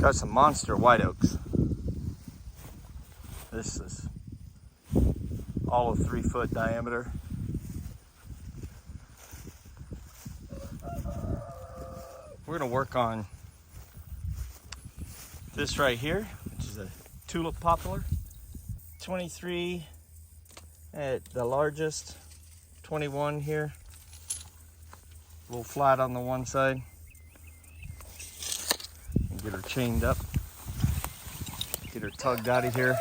Got some monster white oaks. This is all of 3 foot diameter. We're gonna work on this right here, which is a Tulip Poplar. 23 at the largest, 21 here. A little flat on the one side. And get her chained up. Get her tugged out of here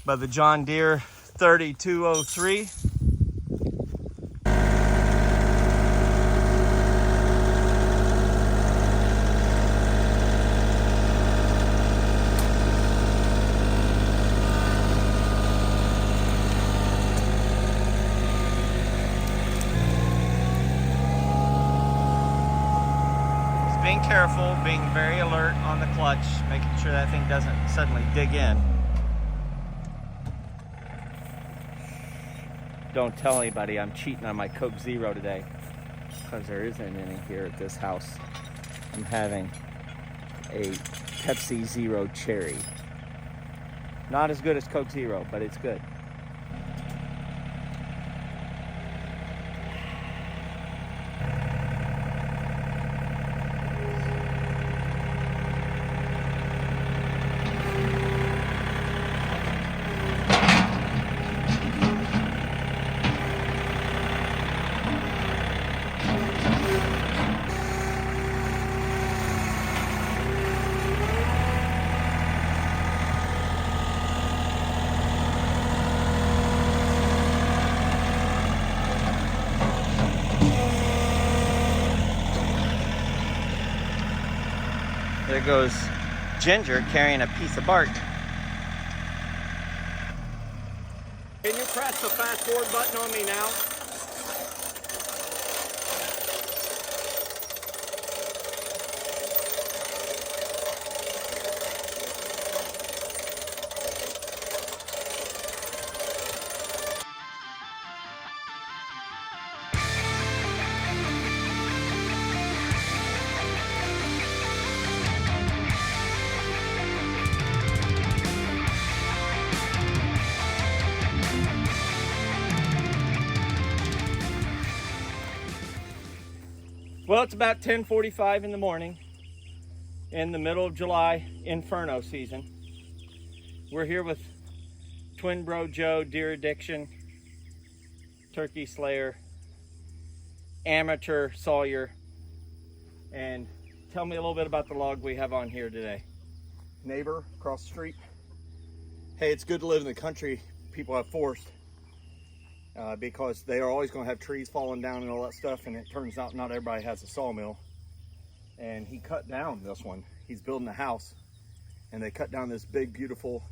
by the John Deere 3203. Being careful, being very alert on the clutch, making sure that thing doesn't suddenly dig in. Don't tell anybody I'm cheating on my Coke Zero today, because there isn't any here at this house. I'm having a Pepsi Zero Cherry. Not as good as Coke Zero, but it's good. There goes Ginger carrying a piece of bark. Can you press the fast forward button on me now? Well, it's about 10:45 in the morning in the middle of July inferno season. We're here with Twin Bro Joe, Deer Addiction, Turkey Slayer, Amateur Sawyer, and tell me a little bit about the log we have on here today. Neighbor across the street. Hey, it's good to live in the country people have forced. Because they are always going to have trees falling down and all that stuff, and it turns out not everybody has a sawmill. And he cut down this one. He's building a house, and they cut down this big, beautiful,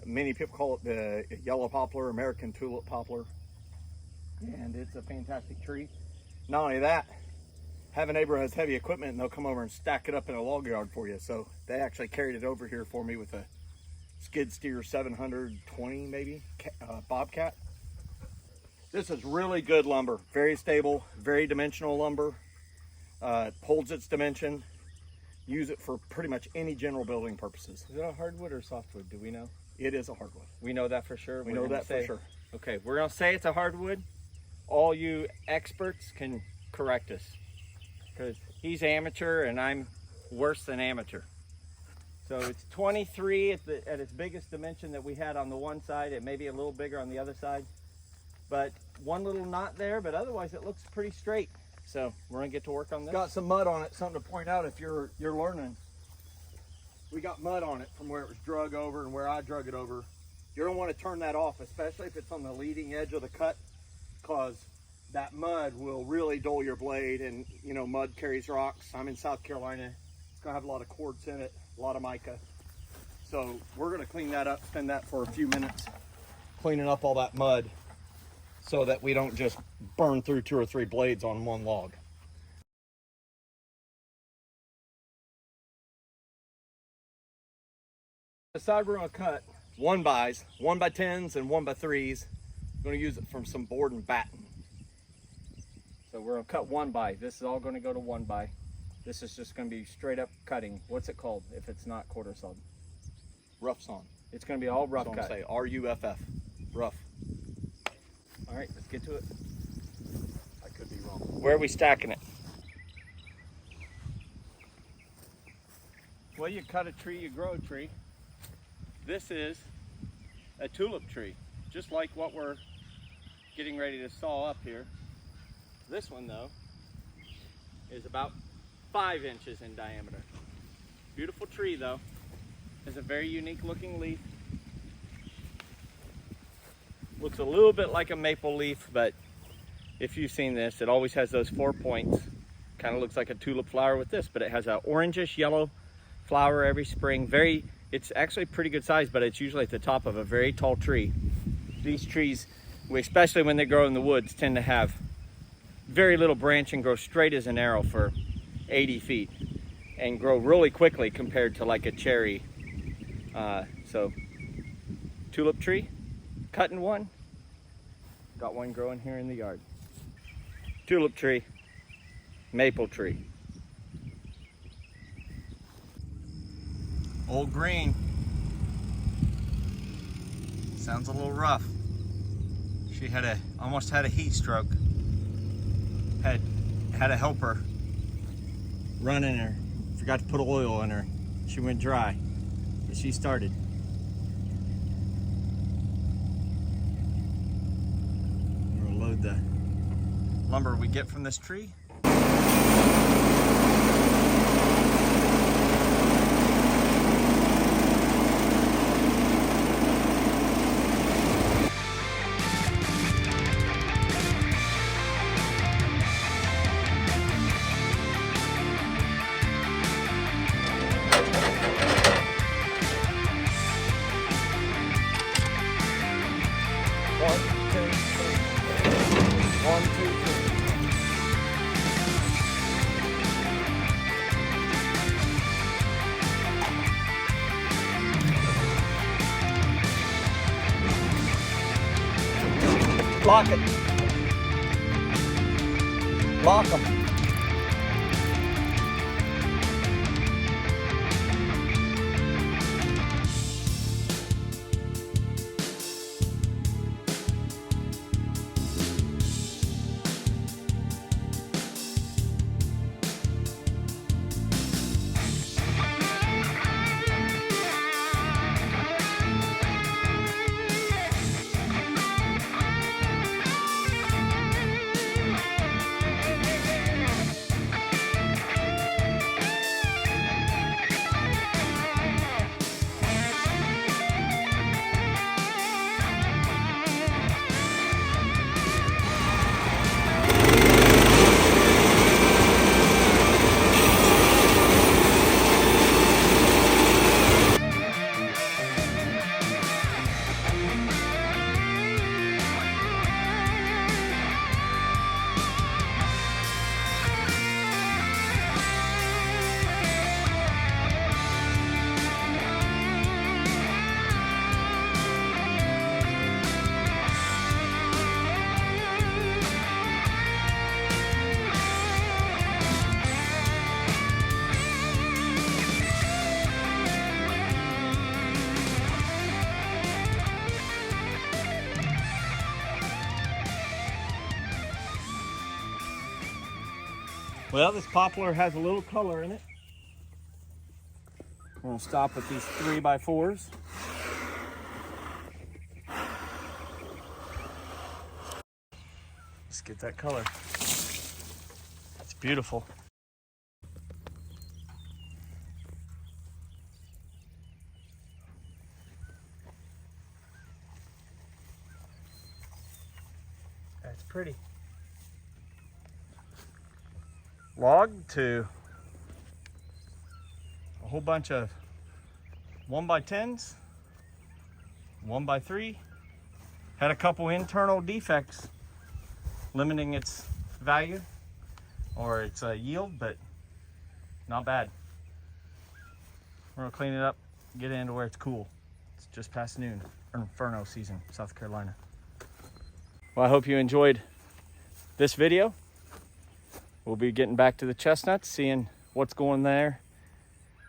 many people call it the yellow poplar, American tulip poplar, and it's a fantastic tree. Not only that, have a neighbor who has heavy equipment, and they'll come over and stack it up in a log yard for you. So they actually carried it over here for me with a skid steer 720 maybe Bobcat. This is really good lumber, very stable, very dimensional lumber. Holds its dimension. Use it for pretty much any general building purposes. Is it a hardwood or softwood? Do we know? It is a hardwood. We know that for sure? We know that for sure. Okay, we're gonna say it's a hardwood. All you experts can correct us, because he's amateur and I'm worse than amateur. So it's 23 at its biggest dimension that we had on the one side. It may be a little bigger on the other side. But one little knot there, but otherwise it looks pretty straight. So we're gonna get to work on this. Got some mud on it, something to point out if you're learning. We got mud on it from where it was drug over and where I drug it over. You don't want to turn that off, especially if it's on the leading edge of the cut, because that mud will really dull your blade, and you know, mud carries rocks. I'm in South Carolina. It's gonna have a lot of quartz in it, a lot of mica. So we're gonna clean that up, spend that for a few minutes, cleaning up all that mud, so that we don't just burn through 2 or 3 blades on one log. The side we're gonna cut 1x, 1x10s and 1x3s. I'm gonna use it from some board and batten. So we're gonna cut 1x. This is all gonna go to 1x. This is just going to be straight up cutting. What's it called if it's not quarter sawed? Rough sawn. It's going to be all rough That's cut. what I'm saying. R-U-F-F. Rough. All right, let's get to it. I could be wrong. Where are we stacking it? Well, you cut a tree, you grow a tree. This is a tulip tree, just like what we're getting ready to saw up here. This one, though, is about 5 inches in diameter. Beautiful tree, though. Has a very unique looking leaf. Looks a little bit like a maple leaf, but if you've seen this, it always has those 4 points. Kind of looks like a tulip flower with this, but it has an orangish yellow flower every spring. It's actually pretty good size, but it's usually at the top of a very tall tree. These trees, especially when they grow in the woods, tend to have very little branch and grow straight as an arrow for 80 feet and grow really quickly compared to like a cherry. So tulip tree, cutting one, got one growing here in the yard. Tulip tree, maple tree. Old green. Sounds a little rough. She almost had a heat stroke. Had a helper run in her. Forgot to put oil in her. She went dry, but she started. We'll load the lumber we get from this tree. Lock it. Lock them. Well, this poplar has a little color in it. We'll stop with these 3x4s. Let's get that color. It's beautiful. That's pretty. Log to a whole bunch of 1x10s, 1x3. Had a couple internal defects limiting its value or its yield, but not bad. We're gonna clean it up, get it into where it's cool. It's just past noon, inferno season, South Carolina. Well, I hope you enjoyed this video. We'll be getting back to the chestnuts, seeing what's going there,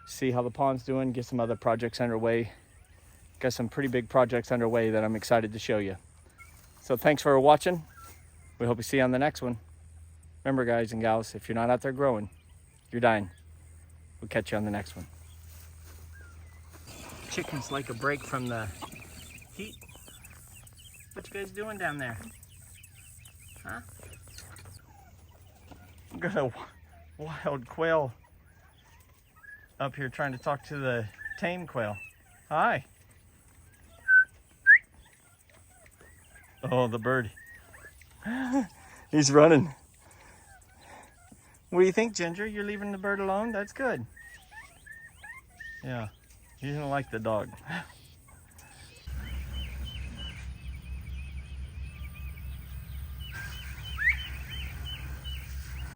see how the pond's doing, get some other projects underway. Got some pretty big projects underway that I'm excited to show you. So thanks for watching. We hope to see you on the next one. Remember, guys and gals, if you're not out there growing, you're dying. We'll catch you on the next one. Chickens like a break from the heat. What you guys doing down there? Huh? Got a wild quail up here trying to talk to the tame quail. Hi. Oh, the bird. He's running. What do you think, Ginger? You're leaving the bird alone? That's good. Yeah, you don't like the dog.